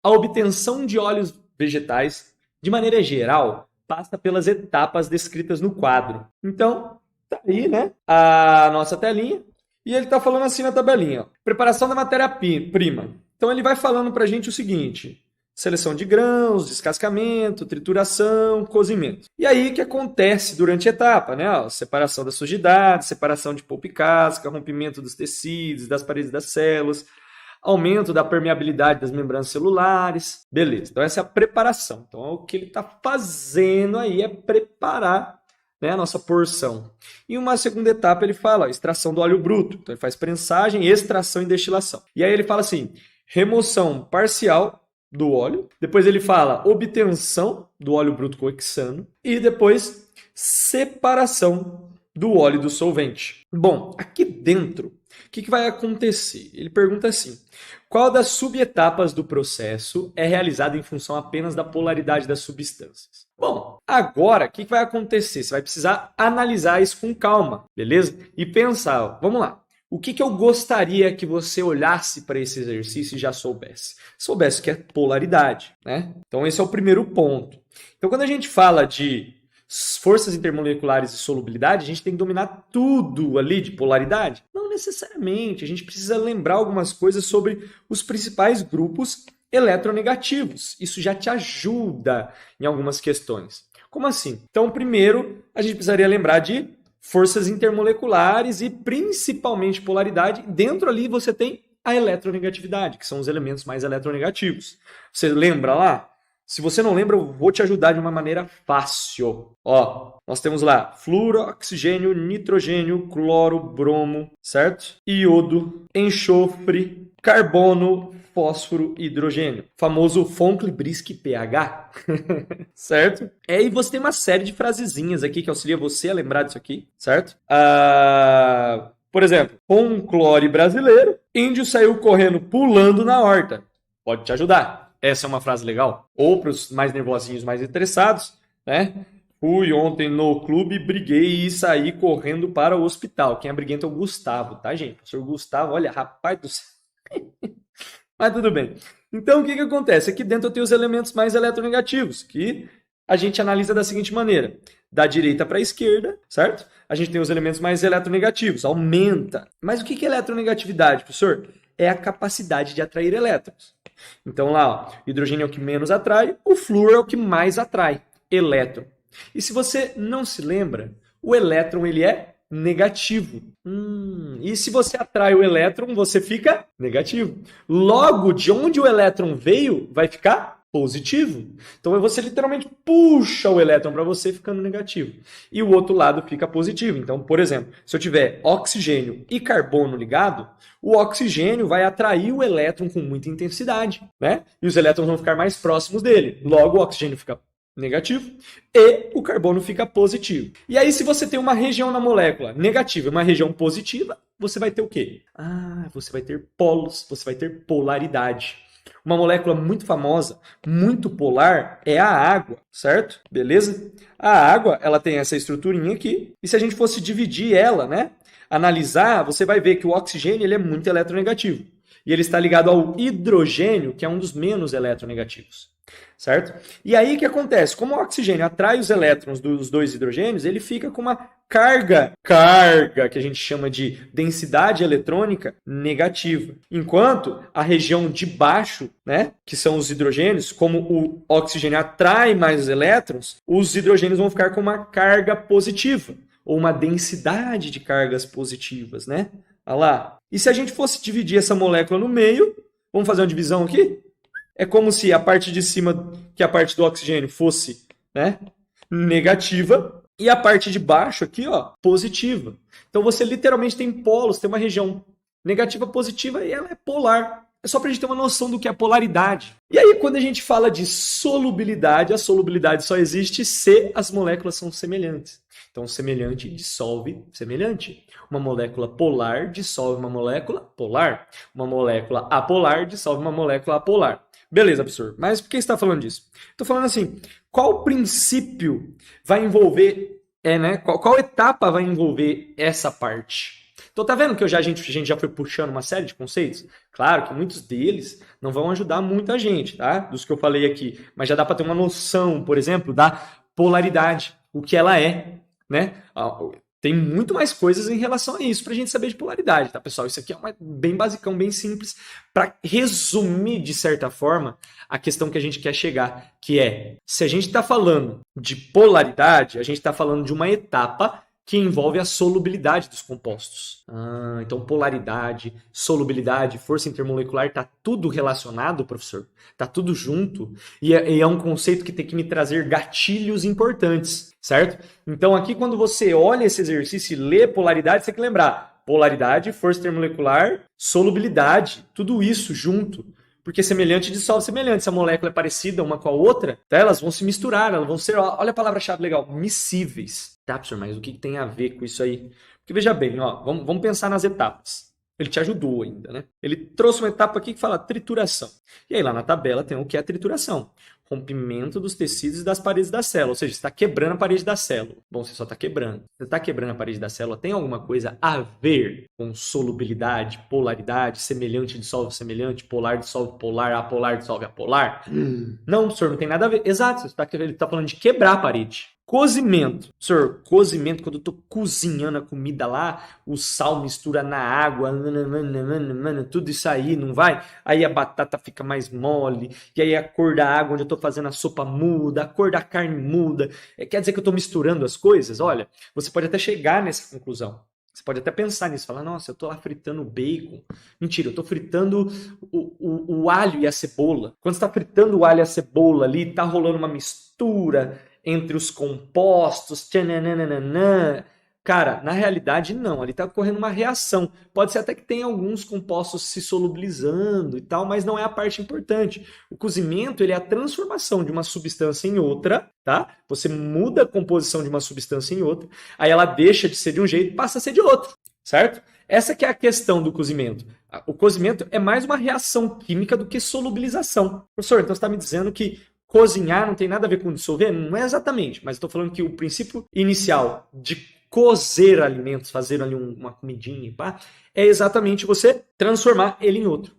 A obtenção de óleos vegetais, de maneira geral, passa pelas etapas descritas no quadro. Então, tá aí, né, a nossa telinha. E ele está falando assim na tabelinha, ó, preparação da matéria-prima. Então, ele vai falando para a gente o seguinte: seleção de grãos, descascamento, trituração, cozimento. E aí, o que acontece durante a etapa? Né? Ó, separação da sujidade, separação de polpa e casca, rompimento dos tecidos, das paredes das células, aumento da permeabilidade das membranas celulares. Beleza, então essa é a preparação. Então, o que ele está fazendo aí é preparar, né, a nossa porção. E uma segunda etapa ele fala, ó, extração do óleo bruto. Então ele faz prensagem, extração e destilação. E aí ele fala assim, remoção parcial do óleo. Depois ele fala obtenção do óleo bruto coexano. E depois separação do óleo do solvente. Bom, aqui dentro, o que vai acontecer? Ele pergunta assim, qual das subetapas do processo é realizada em função apenas da polaridade das substâncias? Bom, agora, o que vai acontecer? Você vai precisar analisar isso com calma, beleza? E pensar, ó, vamos lá. O que eu gostaria que você olhasse para esse exercício e já soubesse? Soubesse que é polaridade, né? Então, esse é o primeiro ponto. Então, quando a gente fala de forças intermoleculares e solubilidade, a gente tem que dominar tudo ali de polaridade? Não necessariamente. A gente precisa lembrar algumas coisas sobre os principais grupos eletronegativos. Isso já te ajuda em algumas questões. Como assim? Então, primeiro, a gente precisaria lembrar de forças intermoleculares e principalmente polaridade. Dentro ali você tem a eletronegatividade, que são os elementos mais eletronegativos. Você lembra lá? Se você não lembra, eu vou te ajudar de uma maneira fácil. Ó, nós temos lá flúor, oxigênio, nitrogênio, cloro, bromo, certo? Iodo, enxofre, carbono, fósforo e hidrogênio. Famoso Fonckel-Brisk pH. Certo? E você tem uma série de frasezinhas aqui que auxilia você a lembrar disso aqui, certo? Por exemplo, folclore brasileiro, índio saiu correndo pulando na horta. Pode te ajudar. Essa é uma frase legal. Ou para os mais nervosinhos, mais interessados, né? Fui ontem no clube, briguei e saí correndo para o hospital. Quem é briguento é o Gustavo, tá, gente? O professor Gustavo, olha, rapaz do céu. Mas tudo bem. Então, o que acontece? Aqui dentro eu tenho os elementos mais eletronegativos, que a gente analisa da seguinte maneira. Da direita para a esquerda, certo? A gente tem os elementos mais eletronegativos, aumenta. Mas o que é eletronegatividade, professor? É a capacidade de atrair elétrons. Então lá, ó, hidrogênio é o que menos atrai, o flúor é o que mais atrai, elétron. E se você não se lembra, o elétron ele é negativo. E se você atrai o elétron, você fica negativo. Logo, de onde o elétron veio, vai ficar positivo. Então você literalmente puxa o elétron para você ficando negativo. E o outro lado fica positivo. Então, por exemplo, se eu tiver oxigênio e carbono ligado, o oxigênio vai atrair o elétron com muita intensidade, né? E os elétrons vão ficar mais próximos dele. Logo, o oxigênio fica negativo e o carbono fica positivo. E aí, se você tem uma região na molécula negativa e uma região positiva, você vai ter o quê? Você vai ter polos, você vai ter polaridade. Uma molécula muito famosa, muito polar, é a água, certo? Beleza? A água, ela tem essa estruturinha aqui, e se a gente fosse dividir ela, né? Analisar, você vai ver que o oxigênio ele é muito eletronegativo. E ele está ligado ao hidrogênio, que é um dos menos eletronegativos. Certo? E aí o que acontece? Como o oxigênio atrai os elétrons dos dois hidrogênios, ele fica com uma carga que a gente chama de densidade eletrônica negativa. Enquanto a região de baixo, né, que são os hidrogênios, como o oxigênio atrai mais elétrons, os hidrogênios vão ficar com uma carga positiva, ou uma densidade de cargas positivas, né? Olha lá. E se a gente fosse dividir essa molécula no meio, vamos fazer uma divisão aqui? É como se a parte de cima, que é a parte do oxigênio, fosse, né, negativa e a parte de baixo aqui, ó, positiva. Então você literalmente tem polos, tem uma região negativa, positiva e ela é polar. É só para a gente ter uma noção do que é polaridade. E aí, quando a gente fala de solubilidade, a solubilidade só existe se as moléculas são semelhantes. Então, semelhante dissolve semelhante. Uma molécula polar dissolve uma molécula polar. Uma molécula apolar dissolve uma molécula apolar. Beleza, professor. Mas por que você está falando disso? Estou falando assim, qual princípio vai envolver, qual etapa vai envolver essa parte? Então tá vendo que a gente já foi puxando uma série de conceitos? Claro que muitos deles não vão ajudar muita gente, tá? Dos que eu falei aqui. Mas já dá para ter uma noção, por exemplo, da polaridade, o que ela é, né? Tem muito mais coisas em relação a isso pra gente saber de polaridade, tá, pessoal? Isso aqui é bem basicão, bem simples, para resumir, de certa forma, a questão que a gente quer chegar, que é, se a gente está falando de polaridade, a gente está falando de uma etapa que envolve a solubilidade dos compostos. Então polaridade, solubilidade, força intermolecular, está tudo relacionado, professor? Está tudo junto? E é um conceito que tem que me trazer gatilhos importantes, certo? Então aqui quando você olha esse exercício e lê polaridade, você tem que lembrar, polaridade, força intermolecular, solubilidade, tudo isso junto. Porque semelhante dissolve semelhante. Se a molécula é parecida uma com a outra, tá? Elas vão se misturar, elas vão ser, olha a palavra-chave legal, miscíveis. Tá, professor, mas o que tem a ver com isso aí? Porque veja bem, ó, vamos pensar nas etapas. Ele te ajudou ainda, né? Ele trouxe uma etapa aqui que fala trituração. E aí lá na tabela tem o que é a trituração. Rompimento dos tecidos e das paredes da célula. Ou seja, você está quebrando a parede da célula. Bom, você só está quebrando. Você está quebrando a parede da célula. Tem alguma coisa a ver com solubilidade, polaridade, semelhante dissolve semelhante, polar dissolve polar, apolar dissolve apolar? Não, professor, não tem nada a ver. Exato, ele está falando de quebrar a parede. Cozimento. Senhor, cozimento, quando eu tô cozinhando a comida lá, o sal mistura na água, tudo isso aí, não vai? Aí a batata fica mais mole, e aí a cor da água onde eu tô fazendo a sopa muda, a cor da carne muda. Quer dizer que eu tô misturando as coisas? Olha, você pode até chegar nessa conclusão. Você pode até pensar nisso, falar, nossa, eu tô lá fritando bacon. Mentira, eu tô fritando o alho e a cebola. Quando você tá fritando o alho e a cebola ali, tá rolando uma mistura entre os compostos, tchananana. Cara, na realidade não, ali está ocorrendo uma reação. Pode ser até que tenha alguns compostos se solubilizando e tal, mas não é a parte importante. O cozimento, ele é a transformação de uma substância em outra, tá? Você muda a composição de uma substância em outra, aí ela deixa de ser de um jeito e passa a ser de outro, certo? Essa que é a questão do cozimento. O cozimento é mais uma reação química do que solubilização. Professor, então você está me dizendo que cozinhar não tem nada a ver com dissolver? Não é exatamente, mas estou falando que o princípio inicial de cozer alimentos, fazer ali uma comidinha, pá, é exatamente você transformar ele em outro.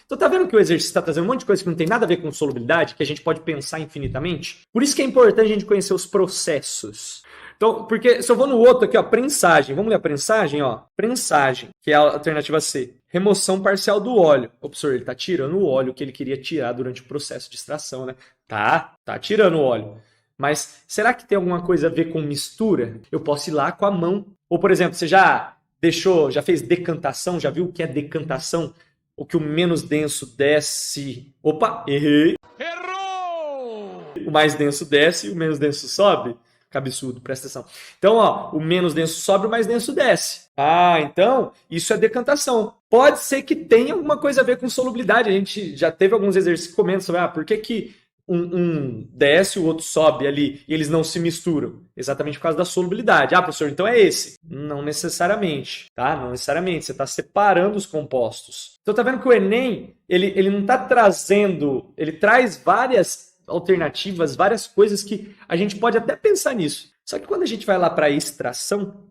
Então tá vendo que o exercício está trazendo um monte de coisa que não tem nada a ver com solubilidade, que a gente pode pensar infinitamente? Por isso que é importante a gente conhecer os processos. Então, porque se eu vou no outro aqui, ó, prensagem. Vamos ler a prensagem, ó. Prensagem, que é a alternativa C. Remoção parcial do óleo. O professor, ele tá tirando o óleo que ele queria tirar durante o processo de extração, né? Tá tirando o óleo. Mas será que tem alguma coisa a ver com mistura? Eu posso ir lá com a mão. Ou, por exemplo, você já fez decantação? Já viu o que é decantação? O que o menos denso desce. Opa, errei. Errou! O mais denso desce e o menos denso sobe. Que absurdo, presta atenção. Então, ó, o menos denso sobe, o mais denso desce. Então, isso é decantação. Pode ser que tenha alguma coisa a ver com solubilidade. A gente já teve alguns exercícios que comentam sobre, por que um desce, o outro sobe ali, e eles não se misturam? Exatamente por causa da solubilidade. Professor, então é esse. Não necessariamente, tá? Não necessariamente. Você está separando os compostos. Então, tá vendo que o Enem, ele não está trazendo... Ele traz várias alternativas, várias coisas que a gente pode até pensar nisso. Só que quando a gente vai lá para a extração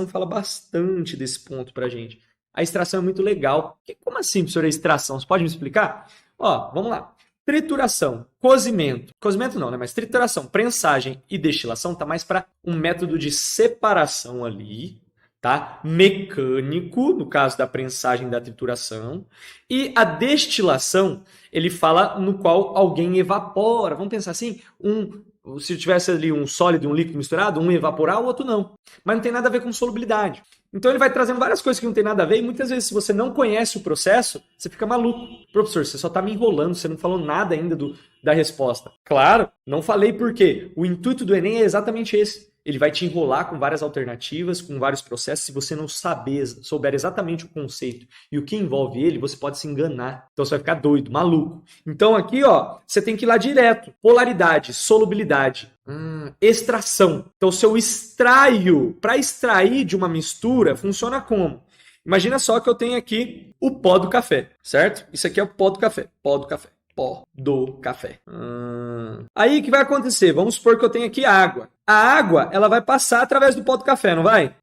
fala bastante desse ponto para a gente. A extração é muito legal. Como assim, professor, a extração? Você pode me explicar? Vamos lá. Trituração, cozimento. Cozimento não, né? Mas trituração, prensagem e destilação tá mais para um método de separação ali, tá? Mecânico, no caso da prensagem e da trituração. E a destilação, ele fala no qual alguém evapora. Vamos pensar assim, se tivesse ali um sólido e um líquido misturado, um evaporar, o outro não. Mas não tem nada a ver com solubilidade. Então ele vai trazendo várias coisas que não tem nada a ver, e muitas vezes, se você não conhece o processo, você fica maluco. Professor, você só está me enrolando, você não falou nada ainda da resposta. Claro, não falei por quê. O intuito do Enem é exatamente esse. Ele vai te enrolar com várias alternativas, com vários processos. Se você não souber exatamente o conceito e o que envolve ele, você pode se enganar. Então você vai ficar doido, maluco. Então aqui, ó, você tem que ir lá direto. Polaridade, solubilidade, extração. Então se eu extraio, para extrair de uma mistura, funciona como? Imagina só que eu tenho aqui o pó do café, certo? Isso aqui é o pó do café, pó do café. Pó do café. Aí o que vai acontecer? Vamos supor que eu tenho aqui água. A água, ela vai passar através do pó do café, não vai?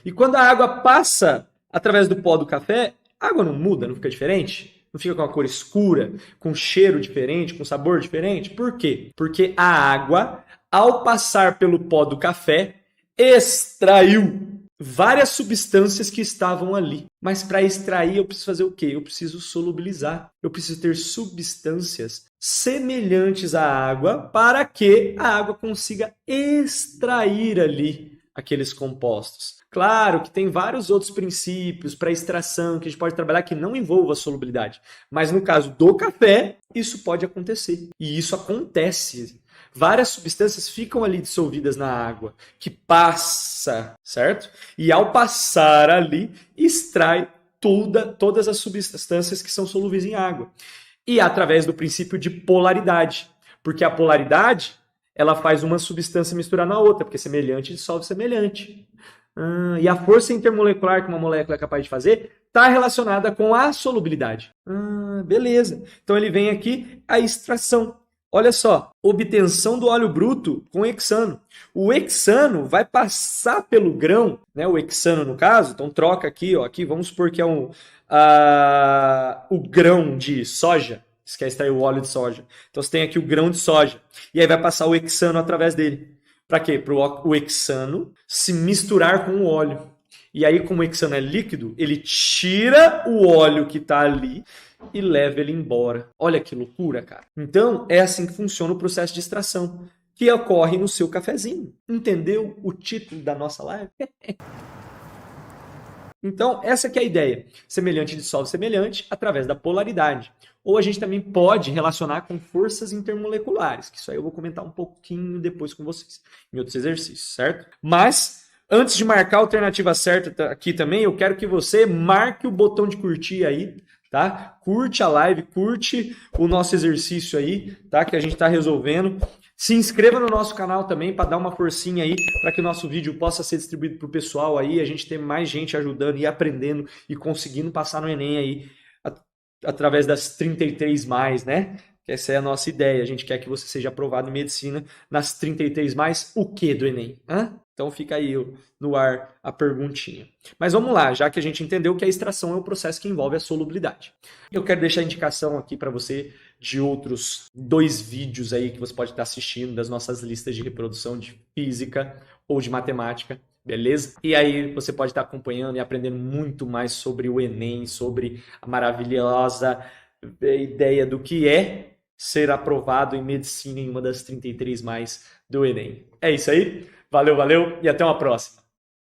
E quando a água passa através do pó do café, a água não muda, não fica diferente? Não fica com uma cor escura, com cheiro diferente, com sabor diferente? Por quê? Porque a água, ao passar pelo pó do café, extraiu várias substâncias que estavam ali. Mas para extrair, eu preciso fazer o quê? Eu preciso solubilizar. Eu preciso ter substâncias semelhantes à água para que a água consiga extrair ali aqueles compostos. Claro que tem vários outros princípios para extração que a gente pode trabalhar que não envolva a solubilidade. Mas no caso do café, isso pode acontecer. E isso acontece. Várias substâncias ficam ali dissolvidas na água, que passa, certo? E ao passar ali, extrai todas as substâncias que são solúveis em água. E através do princípio de polaridade. Porque a polaridade, ela faz uma substância misturar na outra, porque semelhante dissolve semelhante. E a força intermolecular que uma molécula é capaz de fazer está relacionada com a solubilidade. Beleza. Então ele vem aqui a extração. Olha só, obtenção do óleo bruto com hexano. O hexano vai passar pelo grão, né? O hexano no caso, então troca aqui, ó, aqui vamos supor que é o grão de soja. Você quer extrair o óleo de soja. Então você tem aqui o grão de soja. E aí vai passar o hexano através dele. Para quê? Para o hexano se misturar com o óleo. E aí, como o hexano é líquido, ele tira o óleo que está ali e leva ele embora. Olha que loucura, cara. Então, é assim que funciona o processo de extração, que ocorre no seu cafezinho. Entendeu o título da nossa live? Então, essa que é a ideia. Semelhante dissolve semelhante através da polaridade. Ou a gente também pode relacionar com forças intermoleculares, que isso aí eu vou comentar um pouquinho depois com vocês, em outros exercícios, certo? Mas, antes de marcar a alternativa certa aqui também, eu quero que você marque o botão de curtir aí, tá? Curte a live, curte o nosso exercício aí, tá? Que a gente está resolvendo. Se inscreva no nosso canal também para dar uma forcinha aí, para que o nosso vídeo possa ser distribuído para o pessoal aí, a gente ter mais gente ajudando e aprendendo e conseguindo passar no Enem aí, através das 33 mais, né? Essa é a nossa ideia. A gente quer que você seja aprovado em medicina nas 33 mais o quê do Enem? Então fica aí no ar a perguntinha. Mas vamos lá, já que a gente entendeu que a extração é um processo que envolve a solubilidade. Eu quero deixar a indicação aqui para você de outros 2 vídeos aí que você pode estar assistindo das nossas listas de reprodução de física ou de matemática. Beleza? E aí você pode estar acompanhando e aprendendo muito mais sobre o Enem, sobre a maravilhosa ideia do que é ser aprovado em medicina em uma das 33 mais do Enem. É isso aí? Valeu, valeu e até uma próxima.